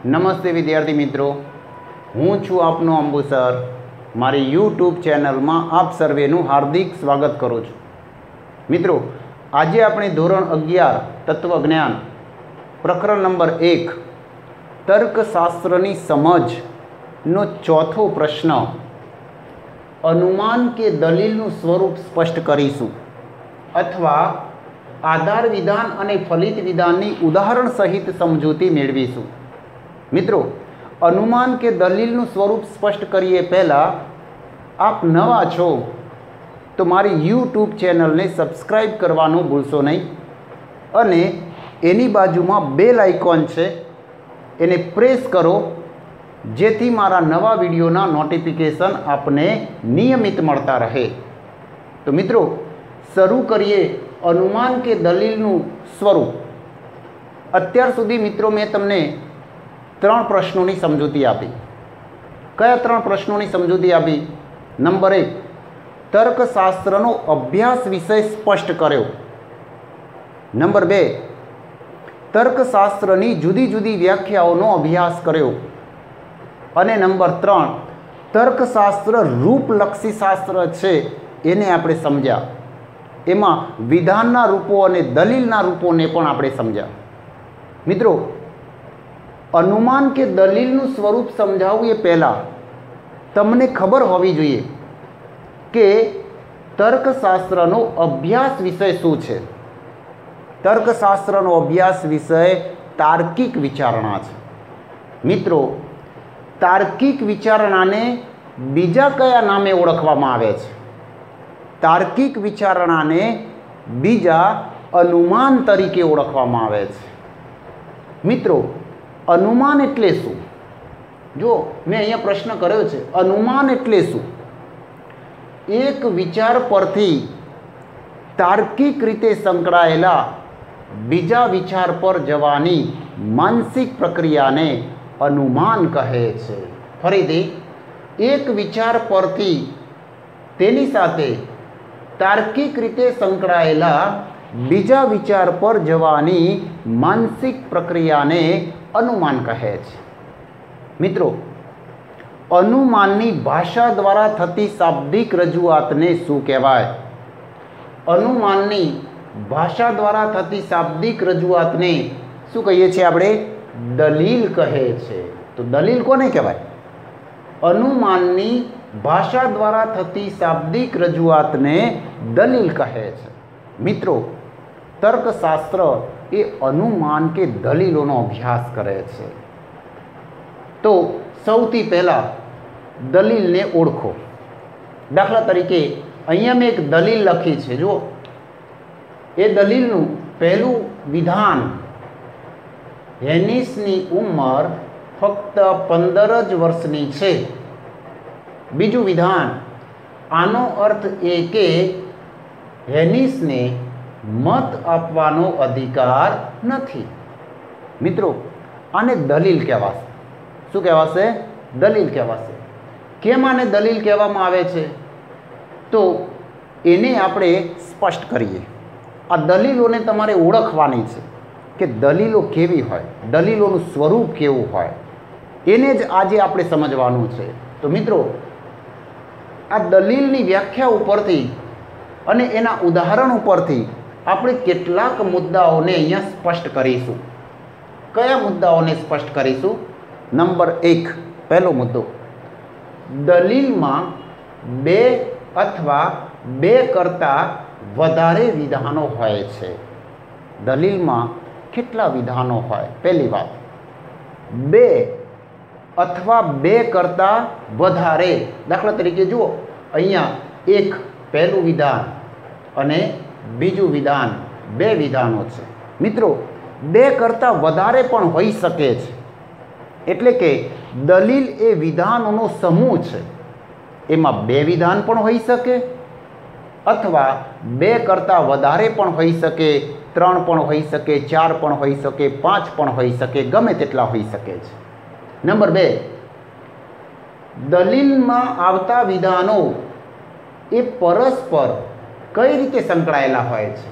નમસ્તે વિદ્યાર્થી મિત્રો, હું છું આપનો અંબુ સર। મારી યુટ્યુબ ચેનલમાં આપ સર્વેનું હાર્દિક સ્વાગત કરું છું। મિત્રો, આજે આપણે ધોરણ 11 તત્વજ્ઞાન પ્રકરણ નંબર 1 તર્કશાસ્ત્રની સમજનો ચોથો પ્રશ્ન अनुमान के दलीलનું સ્વરૂપ સ્પષ્ટ કરીશું અથવા આધાર વિધાન અને ફલિત વિધાનની ઉદાહરણ સહિત સમજૂતી મેળવીશું। મિત્રો, अनुमान के दलीलનું સ્વરૂપ સ્પષ્ટ કરીએ પહેલાં આપ નવા છો તો મારી યુટ્યુબ ચેનલને સબસ્ક્રાઈબ કરવાનું ભૂલશો નહીં અને એની બાજુમાં બેલ આઇકોન છે એને પ્રેસ કરો જેથી મારા નવા વિડીયોના નોટિફિકેશન આપને નિયમિત મળતા રહે। તો મિત્રો, શરૂ કરીએ अनुमान के दलीलનું સ્વરૂપ। અત્યાર સુધી મિત્રો મેં તમને 3 પ્રશ્નોની સમજૂતી આપી। કયા 3 પ્રશ્નોની સમજૂતી આપી? નંબર 1, તર્કશાસ્ત્રનો અભ્યાસ વિષય સ્પષ્ટ કર્યો। નંબર 2, તર્કશાસ્ત્રની જુદી જુદી વ્યાખ્યાઓનો અભ્યાસ કર્યો। અને નંબર 3, તર્કશાસ્ત્ર રૂપલક્ષી શાસ્ત્ર છે એને આપણે સમજ્યા। એમાં વિધાનના રૂપો અને દલીલના રૂપોને પણ આપણે સમજ્યા। મિત્રો, अनुमान के दलीलનું સ્વરૂપ સમજાવવું એ પહેલાં તમને ખબર હોવી જોઈએ કે તર્કશાસ્ત્રનો અભ્યાસ વિષય શું છે। તર્કશાસ્ત્રનો અભ્યાસ વિષય તાર્કિક વિચારણા છે। મિત્રો, તાર્કિક વિચારણાને બીજા કયા નામે ઓળખવામાં આવે છે? તાર્કિક વિચારણાને બીજા अनुमान તરીકે ઓળખવામાં આવે છે। મિત્રો, अनुमान એટલે શું? જો મેં અહીંયા પ્રશ્ન કર્યો છે, अनुमान એટલે શું? એક વિચાર પરથી તાર્કિક રીતે સંકળાયેલા બીજા વિચાર પર જવાની માનસિક પ્રક્રિયાને अनुमान કહે છે। ફરીથી, એક વિચાર પરથી તેની સાથે તાર્કિક રીતે સંકળાયેલા બીજા વિચાર પર જવાની માનસિક પ્રક્રિયાને अनुमान કહે છે। મિત્રો, अनुमानની ભાષા દ્વારા થતી શાબ્દિક રજૂઆતને શું કહેવાય? अनुमानની ભાષા દ્વારા થતી શાબ્દિક રજૂઆતને શું કહીએ છીએ આપણે? દલીલ કહે છે। તો દલીલ કોને કહેવાય? अनुमानની ભાષા દ્વારા થતી શાબ્દિક રજૂઆતને દલીલ કહે છે। મિત્રો, તર્કશાસ્ત્ર એ अनुमान के દલીલોનો અભ્યાસ કરે છે। તો સૌથી પહેલાં દલીલને ઓળખો। દાખલા તરીકે અહીંયા મેં એક દલીલ લખી છે। જુઓ, એ દલીલનું પહેલું વિધાન, હેનિસની ઉંમર ફક્ત 15 જ વર્ષની છે। બીજું વિધાન, આનો અર્થ એ કે હેનિસને મત આપવાનો અધિકાર નથી। મિત્રો, આને દલીલ કહેવાશે। શું કહેવાશે? દલીલ કહેવાશે। કેમ આને દલીલ કહેવામાં આવે છે? તો એને આપણે સ્પષ્ટ કરીએ। આ દલીલોને તમારે ઓળખવાની છે કે દલીલો કેવી હોય, દલીલોનું સ્વરૂપ કેવું હોય, એને જ આજે આપણે સમજવાનું છે। તો મિત્રો, આ દલીલની વ્યાખ્યા ઉપરથી અને એના ઉદાહરણ ઉપરથી આપણે કેટલાક મુદ્દાઓને અહીંયા સ્પષ્ટ કરીશું। કયા મુદ્દાઓને સ્પષ્ટ કરીશું? નંબર 1, પહેલો મુદ્દો, દલીલમાં 2 અથવા 2 કરતાં વધારે વિધાનો હોય છે। દલીલમાં કેટલા વિધાનો હોય? પહેલી વાત, 2 અથવા 2 કરતાં વધારે। દાખલા તરીકે જુઓ, અહીંયા એક પહેલું વિધાન અને બીજું વિધાન, 2 વિધાનો છે। મિત્રો, 2 કરતાં વધારે પણ હોઈ શકે છે। એટલે કે દલીલ એ વિધાનોનો સમૂહ છે। એમાં 2 વિધાન પણ હોઈ શકે અથવા 2 કરતાં વધારે પણ હોઈ શકે, 3 પણ હોઈ શકે, 4 પણ હોઈ શકે, 5 પણ હોઈ શકે, ગમે તેટલા હોઈ શકે છે। નંબર 2, દલીલમાં આવતા વિધાનો એ પરસ્પર કઈ રીતે સંકળાયેલા હોય છે?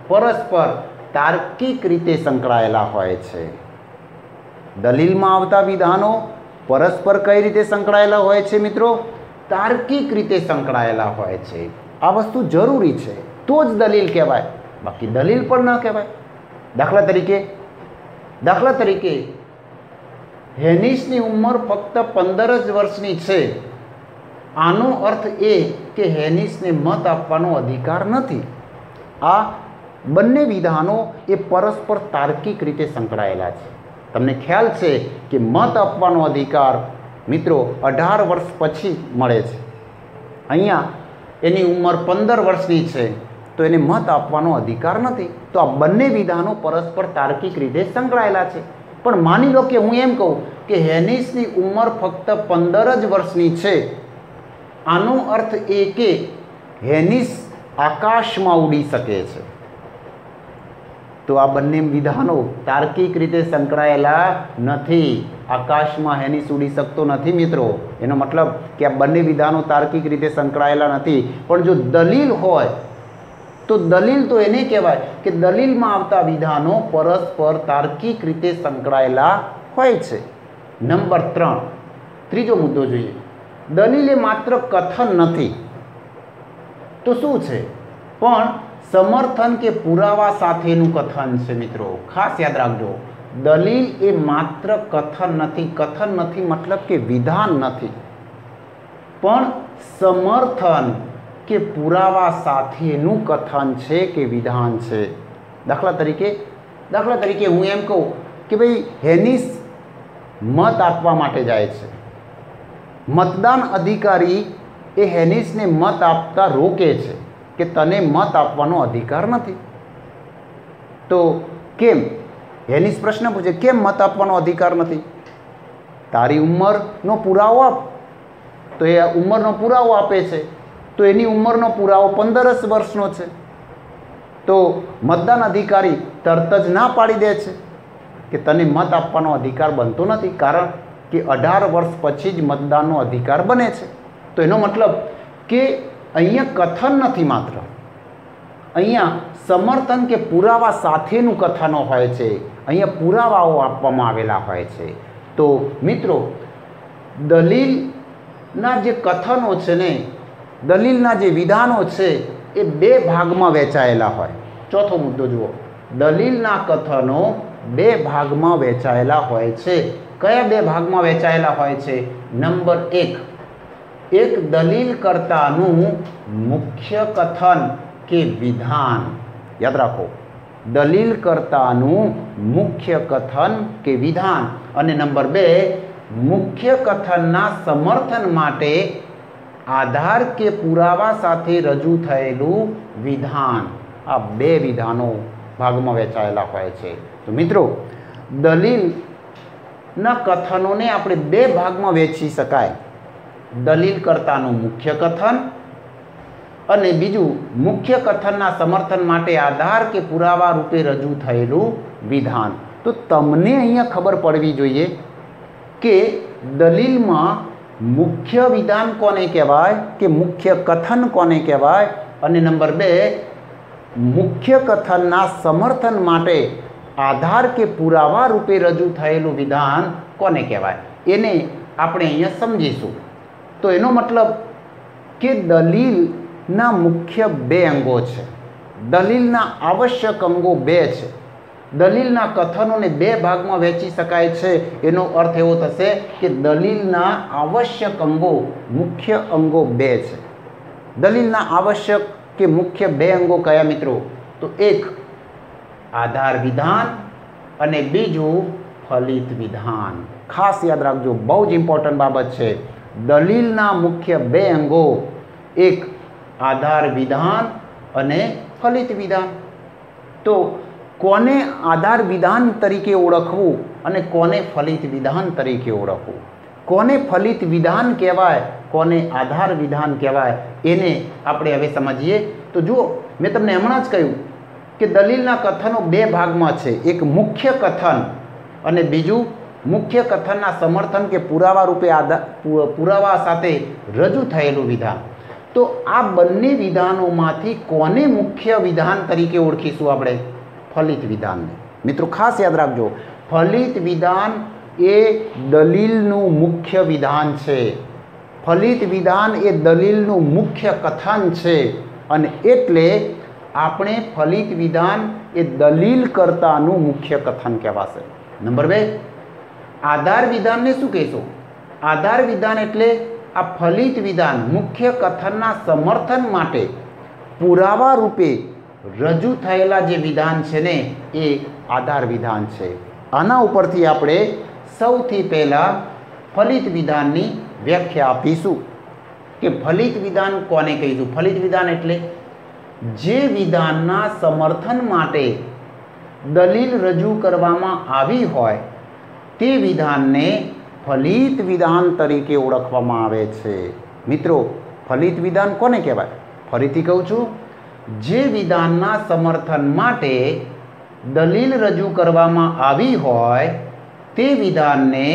પરસ્પર તાર્કિક રીતે સંકળાયેલા હોય છે। દલીલમાં આવતા વિધાનો પરસ્પર કઈ રીતે સંકળાયેલા હોય છે મિત્રો? તાર્કિક રીતે સંકળાયેલા હોય છે. આ વસ્તુ જરૂરી છે તો જ દલીલ કહેવાય, બાકી દલીલ પણ ન કહેવાય. દાખલા તરીકે હેનિસની ઉંમર ફક્ત 15 જ વર્ષની છે. આનો અર્થ એ કે હેનિસને મત આપવાનો અધિકાર નથી. આ બંને વિધાનો એ પરસ્પર તાર્કિક રીતે સંકળાયેલા છે. તમને ખ્યાલ છે કે મત આપવાનો અધિકાર મિત્રો 18 વર્ષ પછી મળે છે. અહીંયા એની ઉંમર 15 વર્ષની છે તો એને મત આપવાનો અધિકાર નથી. તો આ બંને વિધાનો પરસ્પર તાર્કિક રીતે સંકળાયેલા છે. પણ માની લો કે હું એમ કહું કે હેનિસની ઉંમર ફક્ત 15 જ વર્ષની છે. આનો અર્થ એ કે હેનિસ આકાશમાં ઉડી શકે છે. તો આ બંને વિધાનો તાર્કિક રીતે સંકળાયેલા નથી. આકાશમાં હેનિસ ઉડી શકતો નથી મિત્રો. એનો મતલબ કે આ બંને વિધાનો તાર્કિક રીતે સંકળાયેલા નથી. પણ જો દલીલ હોય તો દલીલ તો એને કહેવાય કે દલીલમાં આવતા વિધાનો પરસ્પર તાર્કિક રીતે સંકળાયેલા હોય છે. નંબર 3, ત્રીજો મુદ્દો જોઈએ. દલીલ એ માત્ર કથન નથી તો શું છે? પણ સમર્થન કે પુરાવા સાથેનું કથન છે મિત્રો. ખાસ યાદ રાખજો, દલીલ એ માત્ર કથન નથી. કથન નથી મતલબ કે વિધાન નથી, પણ સમર્થન કે પુરાવા સાથેનું કથન છે કે વિધાન છે. દાખલા તરીકે હું એમ કહું કે ભાઈ હેનિસ મત આપવા માટે જાય છે. મતદાન અધિકારી એ હેનિસને મત આપતા રોકે છે કે તને મત આપવાનો અધિકાર નથી. તો કેમ? હેનિસ પ્રશ્ન પૂછે, કેમ મત આપવાનો અધિકાર નથી? તારી ઉંમરનો પુરાવો આપ. તો એ ઉંમરનો પુરાવો આપે છે. તો એની ઉંમરનો પુરાવો 15 વર્ષનો છે. તો મતદાન અધિકારી તરત જ ના પાડી દે છે કે તને મત આપવાનો અધિકાર બનતો નથી, કારણ કે 18 વર્ષ પછી જ મતદાનનો અધિકાર બને છે. તો એનો મતલબ કે અહીંયા કથન નથી માત્ર, અહીંયા સમર્થન કે પુરાવા સાથેનું કથનો હોય છે. અહીંયા પુરાવાઓ આપવામાં આવેલા હોય છે. તો મિત્રો દલીલના જે કથનો છે ને, દલીલના જે વિધાનો છે એ 2 ભાગમાં વહેંચાયેલા હોય. ચોથો મુદ્દો જુઓ. દલીલના કથનો 2 ભાગમાં વહેંચાયેલા હોય છે. કયા 2 ભાગમાં વહેંચાયેલા હોય છે? નંબર 1, એક દલીલકર્તાનું મુખ્ય કથન કે વિધાન. યાદ રાખો, દલીલકર્તાનું મુખ્ય કથન કે વિધાન. અને નંબર 2, મુખ્ય કથનના સમર્થન માટે આધાર કે પુરાવા સાથે રજૂ થયેલું વિધાન. આ 2 વિધાનો ભાગમાં વહેંચાયેલા હોય છે. તો મિત્રો દલીલના કથનોને આપણે 2 ભાગમાં વહેંચી શકાય. દલીલકર્તાનું મુખ્ય કથન અને બીજું મુખ્ય કથનના સમર્થન માટે આધાર કે પુરાવા રૂપે રજૂ થયેલું વિધાન. તો તમને અહીંયા ખબર પડવી જોઈએ કે દલીલમાં મુખ્ય વિધાન કોને કહેવાય કે મુખ્ય કથન કોને કહેવાય, અને નંબર 2, મુખ્ય કથનના સમર્થન માટે આધાર કે પુરાવા રૂપે રજૂ થયેલું વિધાન કોને કહેવાય. એને આપણે અહીંયા સમજીશું. તો એનો મતલબ કે દલીલના મુખ્ય 2 અંગો છે. દલીલના આવશ્યક અંગો 2 છે. દલીલના કથનોને 2 ભાગમાં વહેંચી શકાય છે. એનો અર્થ એવો થશે કે દલીલના આવશ્યક અંગો, મુખ્ય અંગો 2 છે. દલીલના આવશ્યક કે મુખ્ય 2 અંગો કયા મિત્રો? તો એક આધાર વિધાન અને બીજું ફલિત વિધાન. ખાસ યાદ રાખજો, બહુ જ ઇમ્પોર્ટન્ટ બાબત છે. દલીલના મુખ્ય 2 અંગો, એક આધાર વિધાન અને ફલિત વિધાન. તો કોને આધાર વિધાન તરીકે ઓળખવું અને કોને ફલિત વિધાન તરીકે ઓળખવું, કોને ફલિત વિધાન કહેવાય, કોને આધાર વિધાન કહેવાય, એને આપણે હવે સમજીએ. તો જુઓ, મેં તમને હમણાં જ કહ્યું કે દલીલના કથનો 2 ભાગમાં છે. એક મુખ્ય કથન અને બીજું મુખ્ય કથનના સમર્થન કે પુરાવા રૂપે પુરાવા સાથે રજૂ થયેલું વિધાન. તો આ બંને વિધાનોમાંથી કોને મુખ્ય વિધાન તરીકે ઓળખીશું આપણે? ફલિત વિધાનને. મિત્રો ખાસ યાદ રાખજો, ફલિત વિધાન એ દલીલનું મુખ્ય વિધાન છે, ફલિત વિધાન એ દલીલનું મુખ્ય કથન છે અને એટલે આપણે ફલિત વિધાન એ દલીલ કર્તાનું મુખ્ય કથન કહેવાશે। નંબર 2, આધાર વિધાનને શું કહેશો? આધાર વિધાન એટલે આ ફલિત વિધાન મુખ્ય કથનના સમર્થન માટે પુરાવા રૂપે રજૂ થયેલા જે વિધાન છે ને એ આધાર વિધાન છે। આના ઉપરથી આપણે સૌથી પહેલાં ફલિત વિધાનની વ્યાખ્યા આપીશું કે ફલિત વિધાન કોને કહીશું। ફલિત વિધાન એટલે જે વિધાનના સમર્થન માટે દલીલ રજૂ કરવામાં આવી હોય તે વિધાનને ફલિત વિધાન તરીકે ઓળખવામાં આવે છે। મિત્રો, ફલિત વિધાન કોને કહેવાય? ફરીથી કહું છું, જે વિધાનના સમર્થન માટે દલીલ રજૂ કરવામાં આવી હોય તે વિધાનને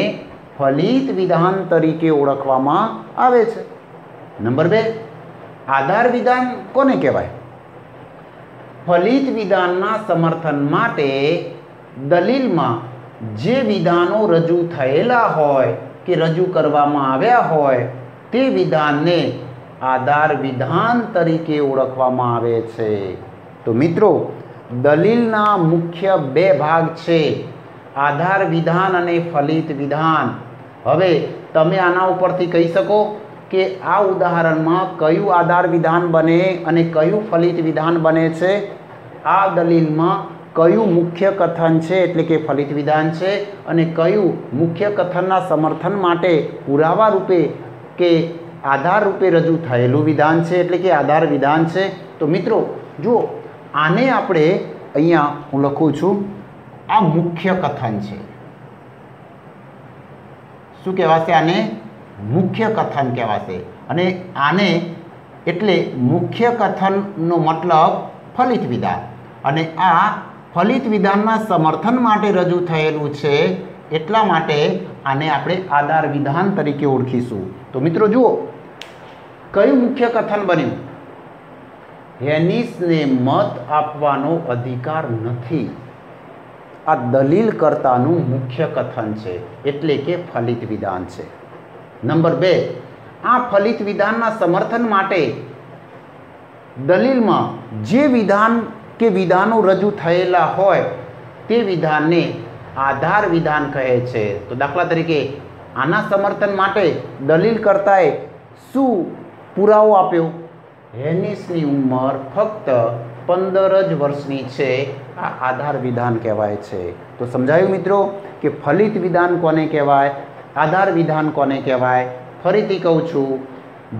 ફલિત વિધાન તરીકે ઓળખવામાં આવે છે। નંબર 2, આધાર વિધાન કોને કહેવાય? ફલિત વિધાનના સમર્થન માટે દલીલમાં જે વિધાનો રજૂ થયેલા હોય કે રજૂ કરવામાં આવ્યા હોય તે વિધાનને આધાર વિધાન તરીકે ઓળખવામાં આવે છે। તો મિત્રો, દલીલના મુખ્ય 2 ભાગ છે, આધાર વિધાન અને ફલિત વિધાન। હવે તમે આના ઉપરથી કહી શકો કે આ ઉદાહરણમાં કયું આધાર વિધાન બને અને કયું ફલિત વિધાન બને છે? આ દલીલમાં કયું મુખ્ય કથન છે એટલે કે ફલિત વિધાન છે અને કયું મુખ્ય કથનના સમર્થન માટે પુરાવા રૂપે કે આધાર રૂપે રજૂ થયેલું વિધાન છે એટલે કે આધાર વિધાન છે। તો મિત્રો જુઓ, આને આપણે અહીંયા હું લખું છું, આ મુખ્ય કથન છે। શું કહેવાશે? આને મુખ્ય કથન કહેવાશે અને આને એટલે મુખ્ય કથનનો મતલબ ફલિત વિધાન અને આ ફલિત વિધાનના સમર્થન માટે રજૂ થયેલું છે એટલા માટે આને આપણે આધાર વિધાન તરીકે ઓળખીશું। તો મિત્રો જુઓ, કયું મુખ્ય કથન બન્યું? હેનિસને મત આપવાનો અધિકાર નથી, આ દલીલ કર્તાનું મુખ્ય કથન છે એટલે કે ફલિત વિધાન છે। નંબર 2, આ ફલિત વિધાનના સમર્થન માટે દલીલમાં જે વિધાન કે વિધાનો રજૂ થયેલા હોય તે વિધાનને આધાર વિધાન કહે છે। તો દાખલા તરીકે આના સમર્થન માટે દલીલ કર્તાએ શું પુરાવો આપ્યો? હેનિસની ઉંમર ફક્ત 15 જ વર્ષની છે, આ આધાર વિધાન કહેવાય છે। તો સમજાયું મિત્રો કે ફલિત વિધાન કોને કહેવાય, આધાર વિધાન કોને કહેવાય? ફરીથી કહું છું,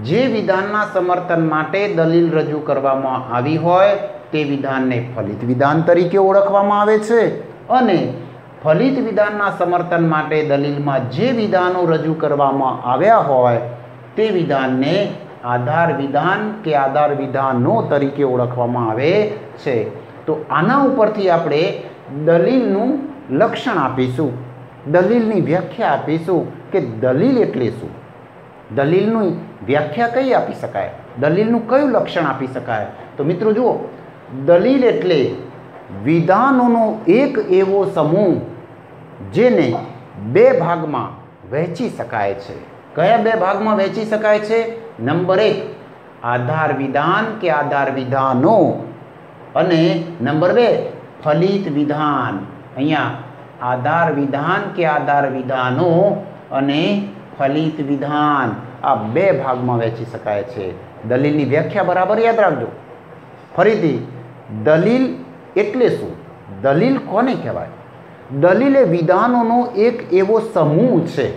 જે વિધાનના સમર્થન માટે દલીલ રજૂ કરવામાં આવી હોય તે વિધાનને ફલિત વિધાન તરીકે ઓળખવામાં આવે છે અને ફલિત વિધાનના સમર્થન માટે દલીલમાં જે વિધાનો રજૂ કરવામાં આવ્યા હોય તે વિધાનને આધાર વિધાન કે આધાર વિધાનો તરીકે ઓળખવામાં આવે છે। તો આના ઉપરથી આપણે દલીલનું લક્ષણ આપીશું, દલીલની વ્યાખ્યા આપીશું કે દલીલ એટલે શું, દલીલની વ્યાખ્યા કઈ આપી શકાય, દલીલનું કયું લક્ષણ આપી શકાય? તો મિત્રો જુઓ, દલીલ એટલે વિધાનોનો એક એવો સમૂહ જેને 2 ભાગમાં વહેંચી શકાય છે। કયા 2 ભાગમાં વહેંચી શકાય છે? નંબર 1, આધાર વિધાન કે આધાર વિધાનો અને નંબર 2, ફલિત વિધાન। અહીંયા આધાર વિધાન કે આધાર વિધાનો અને ફલિત વિધાન આ 2 ભાગમાં વહેંચી શકાય છે। દલીલની વ્યાખ્યા બરાબર યાદ રાખજો। ફરીથી, દલીલ એટલે શું? દલીલ કોને કહેવાય? દલીલ એ વિધાનોનો એક એવો સમૂહ છે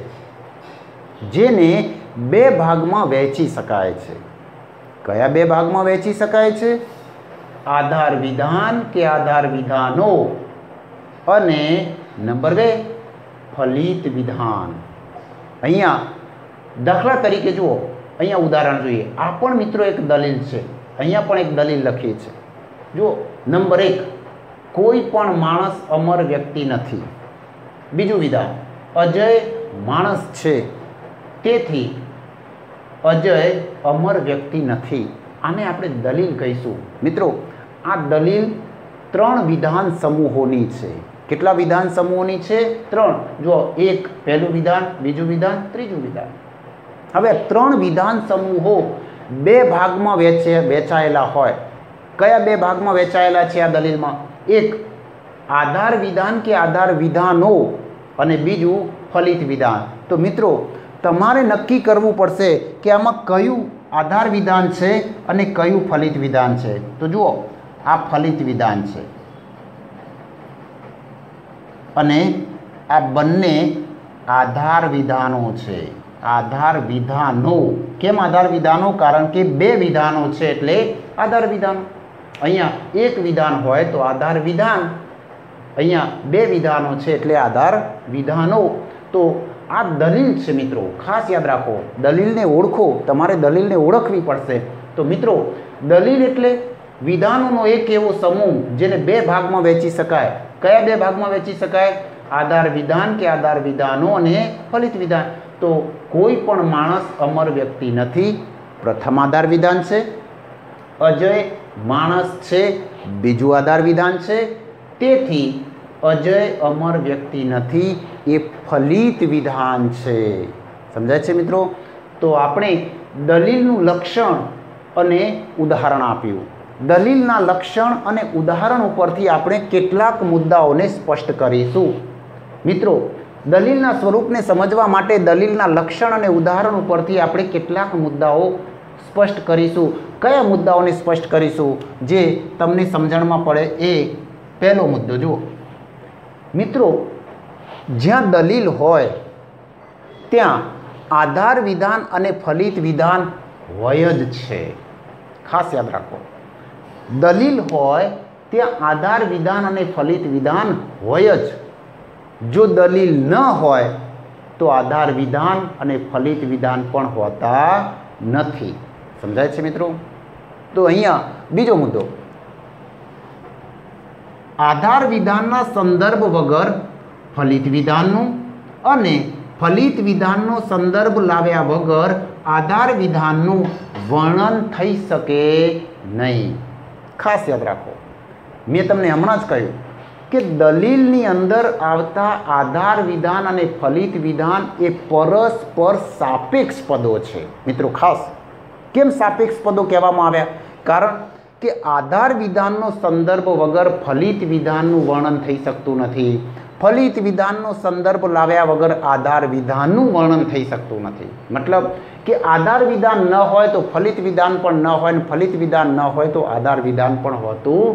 જેને 2 ભાગમાં વહેંચી શકાય છે। કયા 2 ભાગમાં વહેંચી શકાય છે? આધાર વિધાન કે આધાર વિધાનો અને નંબર 2, ફલિત વિધાન। અહીંયા દાખલા તરીકે જુઓ, અહીંયા ઉદાહરણ જોઈએ। આ પણ મિત્રો એક દલીલ છે, અહીંયા પણ એક દલીલ લખી છે। જુઓ, નંબર 1, કોઈ પણ માણસ અમર વ્યક્તિ નથી। બીજું વિધાન, અજય માણસ છે તેથી અજય અમર વ્યક્તિ નથી। આને આપણે દલીલ કહીશું। મિત્રો, આ દલીલ 3 વિધાન સમૂહોની છે। કેટલા વિધાન સમૂહોની છે? 3. જો એક પહેલું વિધાન, બીજું વિધાન, ત્રીજું વિધાન. હવે 3 વિધાન સમૂહો 2 ભાગમાં વહેંચાયેલા હોય. કયા 2 ભાગમાં વહેંચાયેલા છે આ દલીલમાં? એક આધાર વિધાન કે આધાર વિધાનો અને બીજું ફલિત વિધાન. તો મિત્રો તમારે નક્કી કરવું પડશે કે આમાં કયું આધાર વિધાન છે અને કયું ફલિત વિધાન છે. તો જુઓ, આ ફલિત વિધાન છે અને આ બંને આધાર વિધાનો છે. આધાર વિધાનો. કેમ આધાર વિધાનો? કારણ કે 2 વિધાનો છે એટલે આધાર વિધાનો. અહીંયા એક વિધાન હોય તો આધાર વિધાન, અહીંયા 2 વિધાનો છે એટલે આધાર વિધાનો. તો આ દલીલ છે મિત્રો, ખાસ યાદ રાખો. દલીલને ઓળખો, તમારે દલીલને ઓળખવી પડશે. તો મિત્રો દલીલ એટલે વિધાનોનો એક એવો સમૂહ જેને 2 ભાગમાં વહેંચી શકાય. કયા 2 ભાગમાં વહેંચી શકાય? આધાર વિધાન કે આધાર વિધાનો અને ફલિત વિધાન. તો કોઈ પણ માણસ અમર વ્યક્તિ નથી, પ્રથમ આધાર વિધાન છે. અજય માણસ છે, બીજું આધાર વિધાન છે. તેથી અજય અમર વ્યક્તિ નથી, એ ફલિત વિધાન છે. સમજાય છે મિત્રો? તો આપણે દલીલનું લક્ષણ અને ઉદાહરણ આપ્યું. દલીલના લક્ષણ અને ઉદાહરણ ઉપરથી આપણે કેટલાક મુદ્દાઓને સ્પષ્ટ કરીશું. મિત્રો દલીલના સ્વરૂપને સમજવા માટે દલીલના લક્ષણ અને ઉદાહરણ ઉપરથી આપણે કેટલાક મુદ્દાઓ સ્પષ્ટ કરીશું. કયા મુદ્દાઓને સ્પષ્ટ કરીશું જે તમને સમજણમાં પડે? એ પહેલો મુદ્દો જુઓ મિત્રો, જ્યાં દલીલ હોય ત્યાં આધાર વિધાન અને ફલિત વિધાન હોય જ છે. ખાસ યાદ રાખો, દલીલ હોય ત્યાં આધાર વિધાન અને ફલિત વિધાન હોય જ. જો દલીલ ન હોય તો આધાર વિધાન અને ફલિત વિધાન પણ હોતા નથી. સમજાય છે મિત્રો? તો અહીંયા બીજો મુદ્દો, આધાર વિધાનના સંદર્ભ વગર ફલિત વિધાનનું અને ફલિત વિધાનનો સંદર્ભ લાવ્યા વગર આધાર વિધાનનું વર્ણન થઈ શકે નહીં. ખાસ યાદ રાખો, મેં તમને હમણાં જ કહ્યું કે દલીલની અંદર આવતા આધાર વિધાન અને ફલિત વિધાન એ પરસ્પર સાપેક્ષ પદો છે. મિત્રો ખાસ કેમ સાપેક્ષ પદો કહેવામાં આવ્યા? કારણ કે આધાર વિધાનનો સંદર્ભ વગર ફલિત વિધાનનું વર્ણન થઈ શકતું નથી. ફલિત વિધાનનો સંદર્ભ લાવ્યા વગર આધાર વિધાનનું વર્ણન થઈ શકતું નથી. મતલબ કે આધાર વિધાન ન હોય તો ફલિત વિધાન પણ ન હોય, અને ફલિત વિધાન ન હોય તો આધાર વિધાન પણ હોતું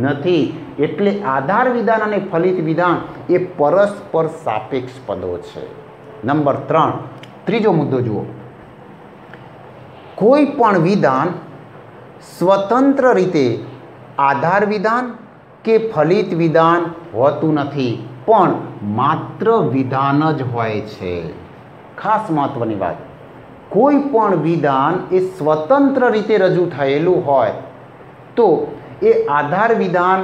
નથી. એટલે આધાર વિધાન અને ફલિત વિધાન એ પરસ્પર સાપેક્ષ પદો છે. નંબર 3, ત્રીજો મુદ્દો જુઓ, કોઈ પણ વિધાન સ્વતંત્ર રીતે આધાર વિધાન કે ફલિત વિધાન હોતું નથી, પણ માત્ર વિધાન જ હોય છે. ખાસ મહત્વની વાત, કોઈ પણ વિધાન એ સ્વતંત્ર રીતે રજૂ થયેલું હોય તો એ આધાર વિધાન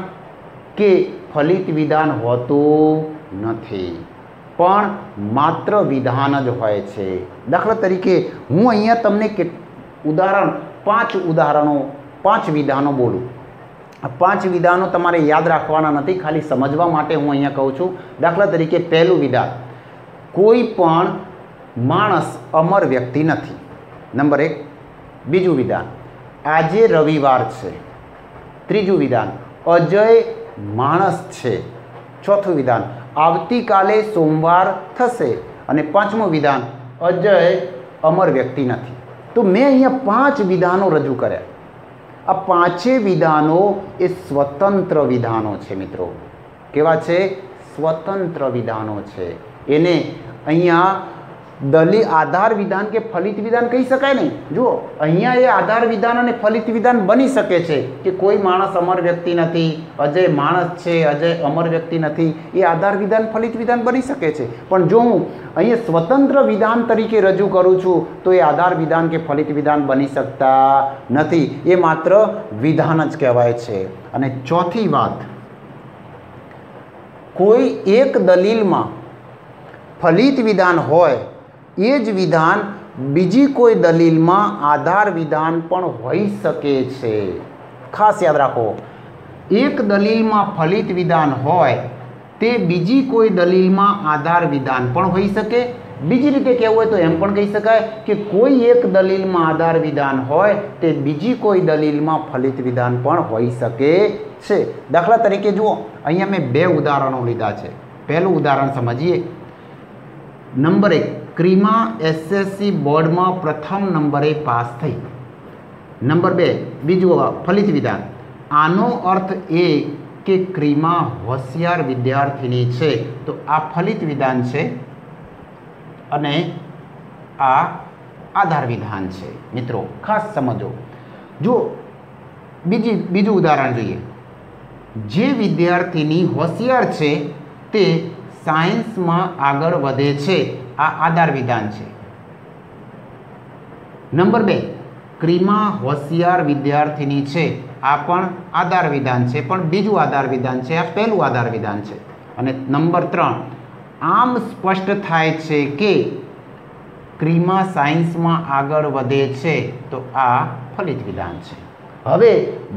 કે ફલિત વિધાન હોતું નથી, પણ માત્ર વિધાન જ હોય છે. દાખલા તરીકે હું અહીંયા તમને ઉદાહરણ 5 વિધાનો બોલું. આ 5 વિધાનો તમારે યાદ રાખવાના નથી, ખાલી સમજવા માટે હું અહીંયા કહું છું. દાખલા તરીકે પહેલું વિધાન, કોઈ પણ માણસ અમર વ્યક્તિ નથી. નંબર 1. બીજું વિધાન, આજે રવિવાર છે. ત્રીજું વિધાન, અજય માણસ છે. ચોથું વિધાન, આવતીકાલે સોમવાર થશે. અને 5મું વિધાન, અજય અમર વ્યક્તિ નથી. તો મેં અહીંયા 5 વિધાનો રજૂ કર્યા. આ 5 વિધાનો એ સ્વતંત્ર વિધાનો છે મિત્રો. કેવા છે? સ્વતંત્ર વિધાનો છે. એને અહીંયા આધાર વિધાન કે ફલિત વિધાન કહી શકાય નહીં. જુઓ, અહીંયા એ આધાર વિધાન અને ફલિત વિધાન બની શકે છે કે કોઈ માણસ અમર વ્યક્તિ નથી, અજય માણસ છે, અજય અમર વ્યક્તિ નથી. એ આધાર વિધાન ફલિત વિધાન બની શકે છે. પણ જો હું અહીંયા સ્વતંત્ર વિધાન તરીકે રજૂ કરું છું તો એ આધાર વિધાન કે ફલિત વિધાન બની શકતા નથી. એ માત્ર વિધાન જ કહેવાય છે. અને ચોથી વાત, કોઈ એક દલીલમાં ફલિત વિધાન હોય એ જ વિધાન બીજી કોઈ દલીલમાં આધાર વિધાન પણ હોઈ શકે છે. ખાસ યાદ રાખો, એક દલીલમાં ફલિત વિધાન હોય તે બીજી કોઈ દલીલમાં આધાર વિધાન પણ હોઈ શકે। બીજી રીતે કહેવું હોય તો એમ પણ કહી શકાય કે કોઈ એક દલીલમાં આધાર વિધાન હોય તે બીજી કોઈ દલીલમાં ફલિત વિધાન પણ હોઈ શકે છે। દાખલા તરીકે જુઓ, અહીંયા મેં બે ઉદાહરણો લીધા છે। પહેલું ઉદાહરણ સમજીએ। નંબર 1, ક્રિમા એસએસસી બોર્ડમાં પ્રથમ નંબરે પાસ થઈ। નંબર 2, બીજું ફલિત વિધાન, આનો અર્થ એ કે ક્રિમા હોશિયાર વિદ્યાર્થીની છે। તો આ ફલિત વિધાન છે અને આ આધાર વિધાન છે। મિત્રો ખાસ સમજો। જો બીજું ઉદાહરણ જોઈએ। જે વિદ્યાર્થીની હોશિયાર છે તે સાયન્સમાં આગળ વધે છે। આ આધાર વિધાન છે। નંબર 2, ક્રિમા હોશિયાર વિદ્યાર્થીની છે। આ પણ આધાર વિધાન છે, પણ બીજું આધાર વિધાન છે, આ પહેલું આધાર વિધાન છે। અને નંબર 3, આમ સ્પષ્ટ થાય છે કે ક્રિમા સાયન્સમાં આગળ વધે છે। તો આ ફલિત વિધાન છે। હવે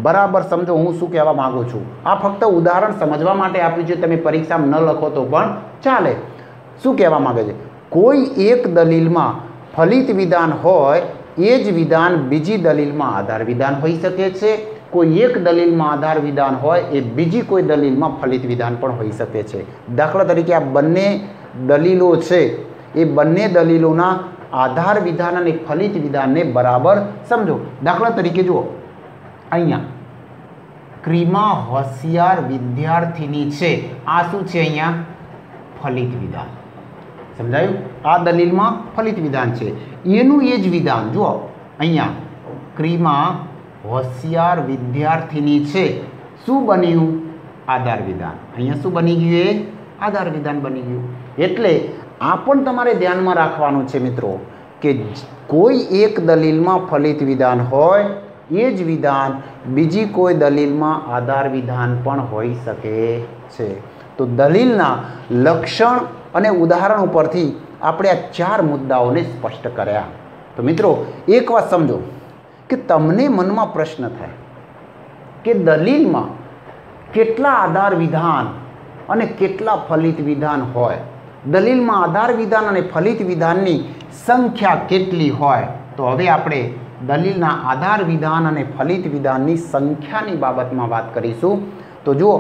બરાબર સમજો હું શું કહેવા માંગુ છું। આ ફક્ત ઉદાહરણ સમજવા માટે આપ્યું છે, તમે પરીક્ષામાં ન લખો તો પણ ચાલે। શું કહેવા માંગે છે? કોઈ એક દલીલમાં ફલિત વિધાન હોય એ જ વિધાન બીજી દલીલમાં આધાર વિધાન હોઈ શકે છે। કોઈ એક દલીલમાં આધાર વિધાન હોય એ બીજી કોઈ દલીલમાં ફલિત વિધાન પણ હોઈ શકે છે। દાખલા તરીકે આ બંને દલીલો છે, એ બંને દલીલોના આધાર વિધાન અને ફલિત વિધાનને બરાબર સમજો। દાખલા તરીકે જુઓ, અહીંયા ક્રિમા હોશિયાર વિદ્યાર્થીની છે, આ શું છે? અહીંયા ફલિત વિધાન। સમજાયું? આ દલીલમાં ફલિત વિધાન છે, એનું એ જ વિધાન જુઓ, અહીંયા ક્રિમા હોશિયાર વિદ્યાર્થીની છે, શું બન્યું? આધાર વિધાન। અહીંયા શું બની ગયું? એ આધાર વિધાન બની ગયું। એટલે આ પણ તમારે ધ્યાનમાં રાખવાનું છે મિત્રો કે કોઈ એક દલીલમાં ફલિત વિધાન હોય એ જ વિધાન બીજી કોઈ દલીલમાં આધાર વિધાન પણ હોઈ શકે છે। તો દલીલના લક્ષણ અને ઉદાહરણ ઉપરથી આપણે આ 4 મુદ્દાઓને સ્પષ્ટ કર્યા। તો મિત્રો એક વાત સમજો કે તમને મનમાં પ્રશ્ન થાય કે દલીલમાં કેટલા આધાર વિધાન અને કેટલા ફલિત વિધાન હોય? દલીલમાં આધાર વિધાન અને ફલિત વિધાનની સંખ્યા કેટલી હોય? તો હવે આપણે દલીલના આધાર વિધાન અને ફલિત વિધાનની સંખ્યાની બાબતમાં વાત કરીશું। તો જુઓ,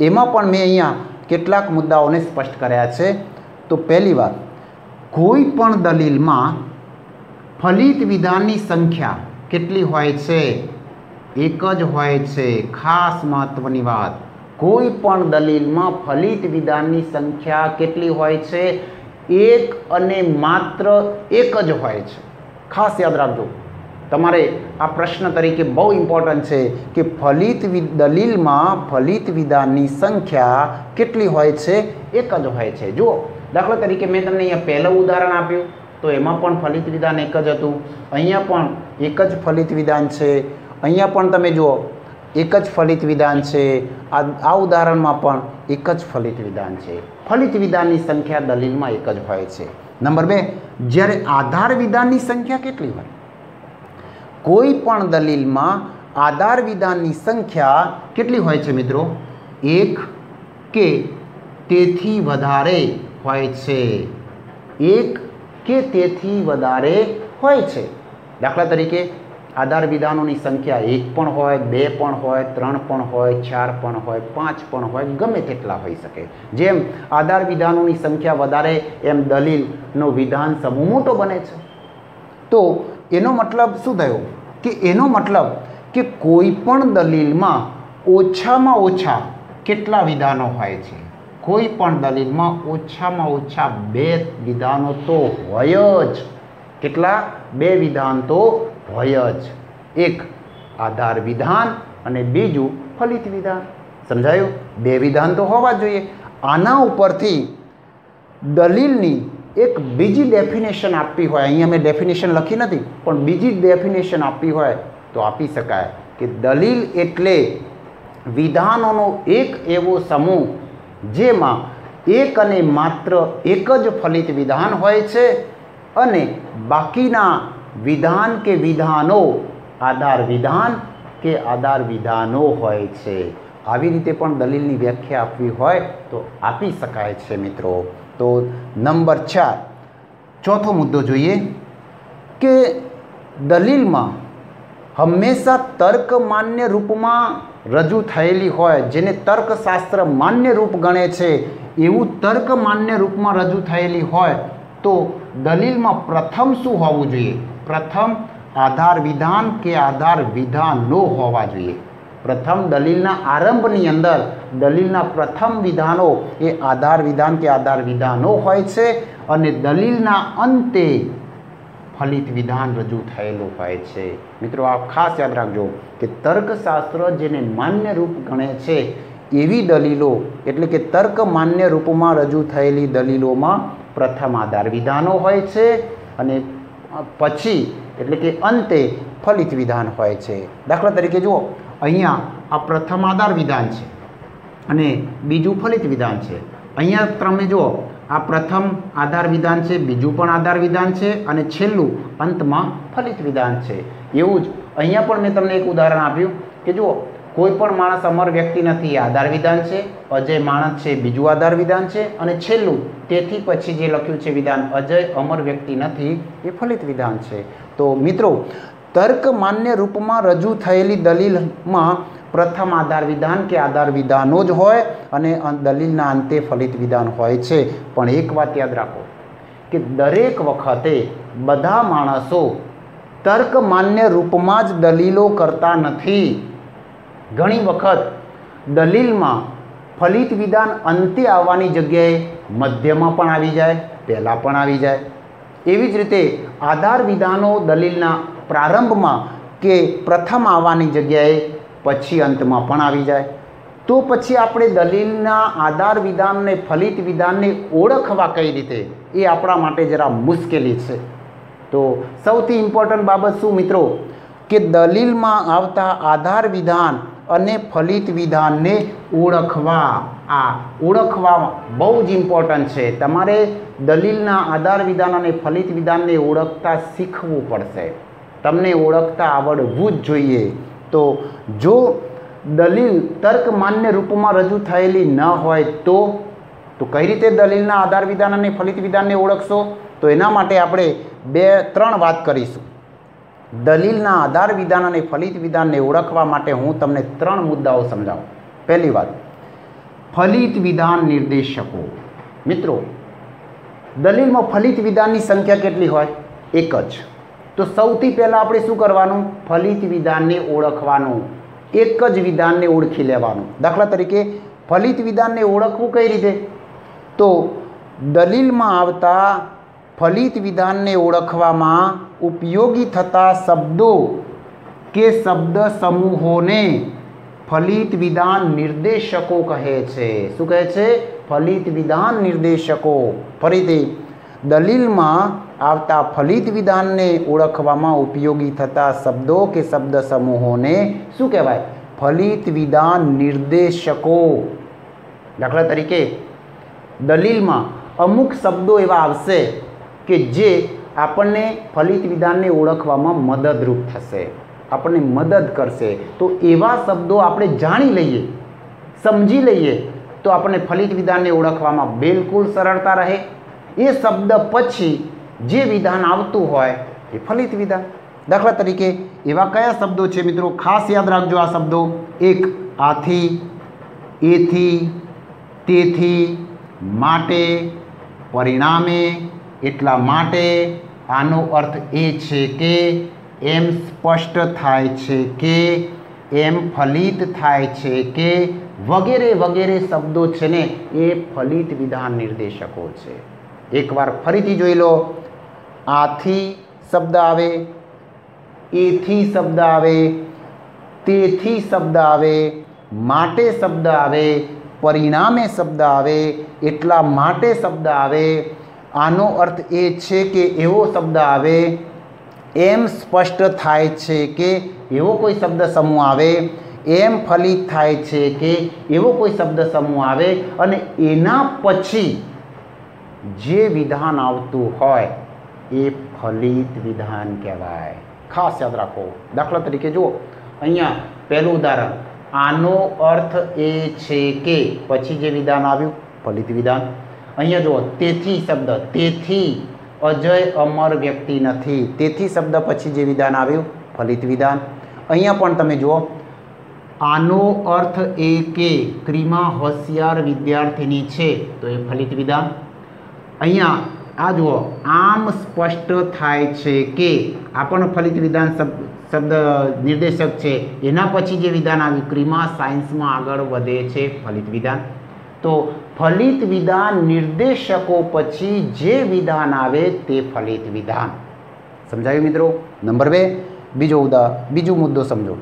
એમાં પણ મેં અહીંયા કેટલાક મુદ્દાઓને સ્પષ્ટ કર્યા છે। તો પહેલી વાત, કોઈ પણ દલીલમાં ફલિત વિધાનની સંખ્યા કેટલી હોય છે? એક જ હોય છે। ખાસ મહત્વની વાત, કોઈ પણ દલીલમાં ફલિત વિધાનની સંખ્યા કેટલી હોય છે? એક અને માત્ર એક જ હોય છે। ખાસ યાદ રાખજો, તમારે આ પ્રશ્ન તરીકે બહુ ઇમ્પોર્ટન્ટ છે કે દલીલમાં ફલિત વિધાનની સંખ્યા કેટલી હોય છે? એક જ હોય છે। જુઓ, દાખલા તરીકે મેં તમને અહીંયા પહેલું ઉદાહરણ આપ્યું તો એમાં પણ ફલિત વિધાન એક જ હતું। અહીંયા પણ એક જ ફલિત વિધાન છે। અહીંયા પણ તમે જુઓ એક જ ફલિત વિધાન છે। આ ઉદાહરણમાં પણ એક જ ફલિત વિધાન છે। ફલિત વિધાનની સંખ્યા દલીલમાં એક જ હોય છે। નંબર 2, જ્યારે આધાર વિધાનની સંખ્યા કેટલી હોય? કોઈ પણ દલીલમાં આધાર વિધાનની સંખ્યા કેટલી હોય છે મિત્રો? એક કે તેથી વધારે હોય છે। એક કે તેથી વધારે હોય છે। દાખલા તરીકે આધાર વિધાનોની સંખ્યા 1 પણ હોય, 2 પણ હોય, 3 પણ હોય, 4 પણ હોય, 5 પણ હોય, ગમે તેટલા હોઈ શકે। જેમ આધાર વિધાનોની સંખ્યા વધારે એમ દલીલનો વિધાન સમૂહ મોટો બને છે। તો એનો મતલબ શું થયો? કે એનો મતલબ કે કોઈ પણ દલીલમાં ઓછામાં ઓછા કેટલા વિધાનો હોય છે? કોઈ પણ દલીલમાં ઓછામાં ઓછા 2 વિધાનો તો હોય જ। કેટલા? 2 વિધાન તો હોય જ। એક આધાર વિધાન અને બીજું ફલિત વિધાન। સમજાયું? 2 વિધાન તો હોવા જોઈએ। આના ઉપરથી દલીલની એક બીજી ડેફિનેશન આપવી હોય, અહીંયા મેં ડેફિનેશન લખી નથી પણ બીજી ડેફિનેશન આપવી હોય તો આપી શકાય કે દલીલ એટલે વિધાનોનો એક એવો સમૂહ જેમાં એક અને માત્ર એક જ ફલિત વિધાન હોય છે અને બાકીના વિધાન કે વિધાનો આધાર વિધાન કે આધાર વિધાનો હોય છે। આવી રીતે પણ દલીલની વ્યાખ્યા આપવી હોય તો આપી શકાય છે મિત્રો। તો નંબર 4 ચોથો મુદ્દો જોઈએ કે દલીલમાં હંમેશા તર્ક માન્ય રૂપમાં રજૂ થયેલી હોય, જેને તર્કશાસ્ત્ર માન્ય રૂપ ગણે છે એવું તર્ક માન્ય રૂપમાં રજૂ થયેલી હોય તો દલીલમાં પ્રથમ શું હોવું જોઈએ? પ્રથમ આધાર વિધાન કે આધાર વિધાનો હોવા જોઈએ। પ્રથમ દલીલના આરંભની અંદર દલીલના પ્રથમ વિધાનો એ આધાર વિધાન કે આધાર વિધાનો હોય છે અને દલીલના અંતે ફલિત વિધાન રજૂ થયેલું હોય છે। મિત્રો આ ખાસ યાદ રાખજો કે તર્કશાસ્ત્ર જેને માન્ય રૂપ ગણે છે એવી દલીલો એટલે કે તર્ક માન્ય રૂપમાં રજૂ થયેલી દલીલોમાં પ્રથમ આધાર વિધાનો હોય છે અને પછી એટલે કે અંતે ફલિત વિધાન હોય છે। દાખલા તરીકે જુઓ, અહીંયા આ પ્રથમ આધાર વિધાન છે અને બીજું ફલિત વિધાન છે। અહીંયા તમે જુઓ, આ પ્રથમ આધાર વિધાન છે, બીજું પણ આધાર વિધાન છે અને છેલ્લું અંતમાં ફલિત વિધાન છે। એવું જ અહીંયા પણ મેં તમને એક ઉદાહરણ આપ્યું કે જુઓ, કોઈ પણ માણસ અમર વ્યક્તિ નથી, આધાર વિધાન છે, અજય માણસ છે, બીજું આધાર વિધાન છે અને છેલ્લું તેથી પછી જે લખ્યું છે વિધાન અજય અમર વ્યક્તિ નથી એ ફલિત વિધાન છે। તો મિત્રો તર્ક માન્ય રૂપમાં રજૂ થયેલી દલીલમાં પ્રથમ આધાર વિધાન કે આધાર વિધાનો જ હોય અને દલીલના અંતે ફલિત વિધાન હોય છે। પણ એક વાત યાદ રાખો કે દરેક વખતે બધા માણસો તર્ક માન્ય રૂપમાં જ દલીલો કરતા નથી। ઘણી વખત દલીલમાં ફલિત વિધાન અંતે આવવાની જગ્યાએ મધ્યમાં પણ આવી જાય, પહેલાં પણ આવી જાય। એવી જ રીતે આધાર વિધાનો દલીલના પ્રારંભમાં કે પ્રથમ આવવાની જગ્યાએ પછી અંતમાં પણ આવી જાય। તો પછી આપણે દલીલના આધાર વિધાનને ફલિત વિધાનને ઓળખવા કઈ રીતે, એ આપણા માટે જરા મુશ્કેલી છે। તો સૌથી ઇમ્પોર્ટન્ટ બાબત શું મિત્રો કે દલીલમાં આવતા આધાર વિધાન અને ફલિત વિધાનને ઓળખવા, આ ઓળખવા બહુ જ ઇમ્પોર્ટન્ટ છે। તમારે દલીલના આધાર વિધાન અને ફલિત વિધાનને ઓળખતા શીખવું પડશે, તમને ઓળખતા આવડવું જ જોઈએ। તો જો દલીલ તર્ક માન્ય રૂપમાં રજૂ થયેલી ન હોય તો કઈ રીતે દલીલના આધાર વિધાન અને ફલિત વિધાનને ઓળખશો? તો એના માટે આપણે 2-3 વાત કરીશું। દલીલના આધાર વિધાન અને ફલિત વિધાનને ઓળખવા માટે હું તમને 3 મુદ્દાઓ સમજાવું। પહેલી વાત, ફલિત વિધાન નિર્દેશકો। મિત્રો દલીલમાં ફલિત વિધાનની સંખ્યા કેટલી હોય? એક જ। તો સૌથી પહેલાં આપણે શું કરવાનું? ફલિત વિધાનને ઓળખવાનું, એક જ વિધાનને ઓળખી લેવાનું। દાખલા તરીકે ફલિત વિધાનને ઓળખવું કઈ રીતે? તો દલીલમાં આવતા ફલિત વિધાનને ઓળખવામાં ઉપયોગી થતા શબ્દો કે શબ્દ સમૂહોને ફલિત વિધાન નિર્દેશકો કહે છે। શું કહે છે? ફલિત વિધાન નિર્દેશકો। ફરીથી, દલીલમાં આવતા ફલિત વિધાનને ઓળખવામાં ઉપયોગી થતા શબ્દો કે શબ્દ સમૂહોને શું કહેવાય? ફલિત વિધાન નિર્દેશકો। દાખલા તરીકે દલીલમાં અમુક શબ્દો એવા આવશે કે જે આપણને ફલિત વિધાનને ઓળખવામાં મદદરૂપ થશે, આપણને મદદ કરશે। તો એવા શબ્દો આપણે જાણી લઈએ, સમજી લઈએ તો આપણને ફલિત વિધાનને ઓળખવામાં બિલકુલ સરળતા રહે। એ શબ્દ પછી જે વિધાન આવતું હોય એ ફલિત વિધાન। દાખલા તરીકે એવા કયા શબ્દો છે મિત્રો? ખાસ યાદ રાખજો આ શબ્દો। એક, આથી, એથી, તેથી, માટે, પરિણામે, એટલા માટે, આનો અર્થ એ છે કે, એમ સ્પષ્ટ થાય છે કે, એમ ફલિત થાય છે કે, વગેરે વગેરે શબ્દો છે ને એ ફલિત વિધાન નિર્દેશકો છે। એકવાર ફરીથી જોઈ લો। આથી શબ્દ આવે, એથી શબ્દ આવે, તેથી શબ્દ આવે, માટે શબ્દ આવે, પરિણામે શબ્દ આવે, એટલા માટે શબ્દ આવે, આનો અર્થ એ છે કે એવો શબ્દ આવે, એમ સ્પષ્ટ થાય છે કે એવો કોઈ શબ્દ સમૂહ આવે, એમ ફલિત થાય છે કે એવો કોઈ શબ્દ સમૂહ આવે અને એના પછી જે વિધાન આવતું હોય એ ફલિત વિધાન કહેવાય। ખાસ યાદ રાખો। દાખલા તરીકે જુઓ, અહીંયા પહેલું ઉદાહરણ, આનો અર્થ એ છે કે પછી જે વિધાન આવ્યું ફલિત વિધાન. અહીંયા જુઓ તેથી શબ્દ, તેથી અજય અમર વ્યક્તિ નથી, તેથી શબ્દ પછી જે વિધાન આવ્યું ફલિત વિધાન. અહીંયા પણ તમે જુઓ આનો અર્થ એ કે ક્રિમા હોશિયાર વિદ્યાર્થીની છે તો એ ફલિત વિધાન. અહીંયા આ જુઓ આમ સ્પષ્ટ થાય છે કે આ પણ ફલિત વિધાન શબ્દ નિર્દેશક છે. એના પછી જે વિધાન આવ્યું ક્રિમા સાયન્સમાં આગળ વધે છે ફલિત વિધાન. તો ફલિત વિધાન નિર્દેશકો પછી જે વિધાન આવે તે ફલિત વિધાન. સમજાયું મિત્રો? નંબર 2 બીજો મુદ્દો સમજો.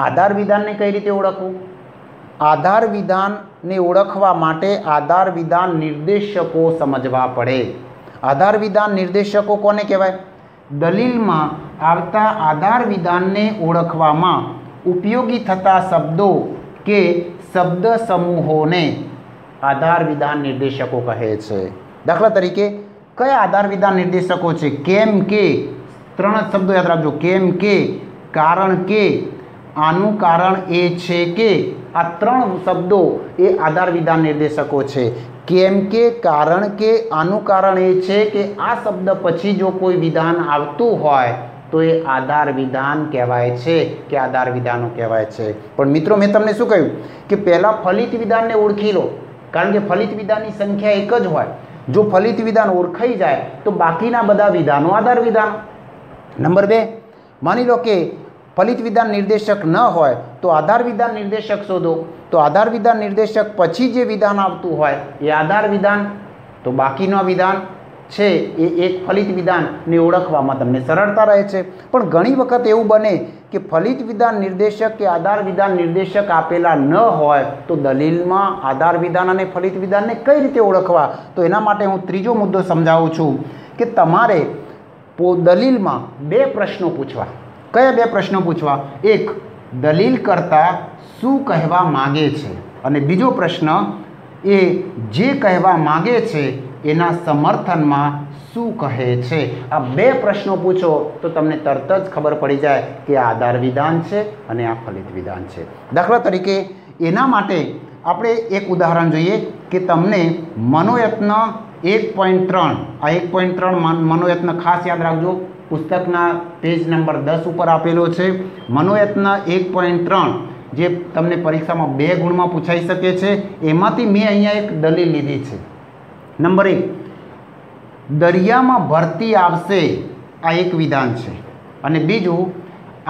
આધાર વિધાનને કઈ રીતે ઓળખવું? આધાર વિધાનને ઓળખવા માટે આધાર વિધાન નિર્દેશકો સમજવા પડે. આધાર વિધાન નિર્દેશકો કોને કહેવાય? દલીલમાં આવતા આધાર વિધાનને ઓળખવામાં ઉપયોગી થતા શબ્દો કે શબ્દ સમૂહોને આધાર વિધાન નિર્દેશકો કહે છે. દાખલા તરીકે કયા આધાર વિધાન નિર્દેશકો છે? કેમ કે, 3 જ શબ્દો યાદ રાખજો. કેમ કે, કારણ કે, આનું કારણ એ છે કે. આ 3 શબ્દો એ આધાર વિધાન નિર્દેશકો છે. કેમ કે, કારણ કે, આનું કારણ એ છે કે આ શબ્દ પછી જો કોઈ વિધાન આવતું હોય તો એ આધાર વિધાન કહેવાય છે કે આધાર વિધાનો કહેવાય છે. પણ મિત્રો મેં તમને શું કહ્યું કે પહેલાં ફલિત વિધાનને ઓળખી લો, કારણ કે ફલિત વિધાનની સંખ્યા એક જ હોય. જો ફલિત વિધાન ઓળખાઈ જાય તો બાકીના બધા વિધાનો આધાર વિધાન. નંબર 2, માની લો કે ફલિત વિધાન નિર્દેશક ન હોય તો આધાર વિધાન નિર્દેશક શોધો. તો આધાર વિધાન નિર્દેશક પછી જે વિધાન આવતું હોય એ આધાર વિધાન, તો બાકીનો વિધાન છે એ એક ફલિત વિધાનને ઓળખવામાં તમને સરળતા રહે છે. પણ ઘણી વખત એવું બને કે ફલિત વિધાન નિર્દેશક કે આધાર વિધાન નિર્દેશક આપેલા ન હોય તો દલીલમાં આધાર વિધાન અને ફલિત વિધાનને કઈ રીતે ઓળખવા? તો એના માટે હું ત્રીજો મુદ્દો સમજાવું છું કે તમારે દલીલમાં 2 પ્રશ્નો પૂછવા. કયા 2 પ્રશ્નો પૂછવા? એક, દલીલ કરતા શું કહેવા માગે છે, અને બીજો પ્રશ્ન એ જે કહેવા માગે છે એના સમર્થનમાં શું કહે છે. આ 2 પ્રશ્નો પૂછો તો તમને તરત જ ખબર પડી જાય કે આ આધાર વિધાન છે અને આ ફલિત વિધાન છે. દાખલા તરીકે એના માટે આપણે એક ઉદાહરણ જોઈએ કે તમને મનોયત્ન 1.3, આ 1.3 મનોયત્ન ખાસ યાદ રાખજો, પુસ્તકના પેજ નંબર 10 ઉપર આપેલો છે. મનોયત્ન 1.3 જે તમને પરીક્ષામાં 2 ગુણમાં પૂછાઈ શકે છે. એમાંથી મેં અહીંયા એક દલીલ લીધી છે. નંબર 1, દરિયામાં ભરતી આવશે, આ એક વિધાન છે, અને બીજું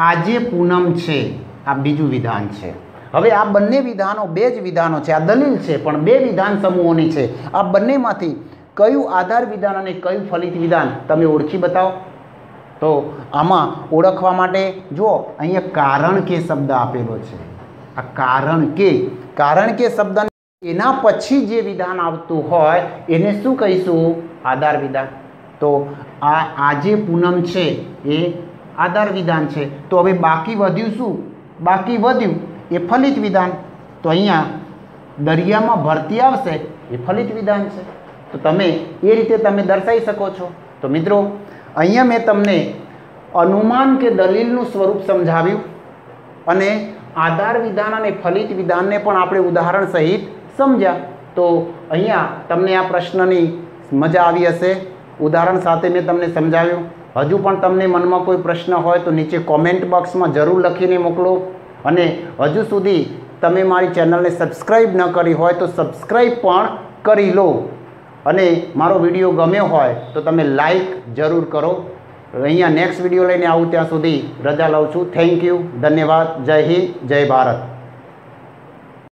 આજે પૂનમ છે, આ બીજું વિધાન છે. હવે આ બંને વિધાનો 2 જ વિધાનો છે. આ દલીલ છે પણ 2 વિધાન સમૂહોની છે. આ બંનેમાંથી કયું આધાર વિધાન અને કયું ફલિત વિધાન તમે ઓળખી બતાવો. તો આમાં ઓળખવા માટે જુઓ અહીંયા કારણ કે શબ્દ આપેલો છે. આ કારણ કે શબ્દ એના પછી જે વિધાન આવતું હોય એને શું કહીશું? આધાર વિધાન. તો આ આજે પૂનમ છે એ આધાર વિધાન છે. તો હવે બાકી વધ્યું શું? બાકી વધ્યું એ ફલિત વિધાન. તો અહીંયા દરિયામાં ભરતી આવશે એ ફલિત વિધાન છે. તો તમે એ રીતે તમે દર્શાવી શકો છો. તો મિત્રો અહીંયા મેં તમને અનુમાન કે દલીલનું સ્વરૂપ સમજાવ્યું અને આધાર વિધાન અને ફલિત વિધાનને પણ આપણે ઉદાહરણ સહિત સમજ્યા. તો અહીંયા તમને આ પ્રશ્નની મજા આવી હશે. ઉદાહરણ સાથે મેં તમને સમજાવ્યું. હજુ પણ તમને મનમાં કોઈ પ્રશ્ન હોય તો નીચે કોમેન્ટ બોક્સમાં જરૂર લખીને મોકલો. અને હજુ સુધી તમે મારી ચેનલને સબસ્ક્રાઈબ ન કરી હોય તો સબસ્ક્રાઈબ પણ કરી લો. અને મારો વિડીયો ગમ્યો હોય તો તમે લાઈક જરૂર કરો. અહીંયા નેક્સ્ટ વિડીયો લઈને આવું ત્યાં સુધી રજા લઉં છું. થેન્ક યુ, ધન્યવાદ. જય હિન્દ, જય ભારત.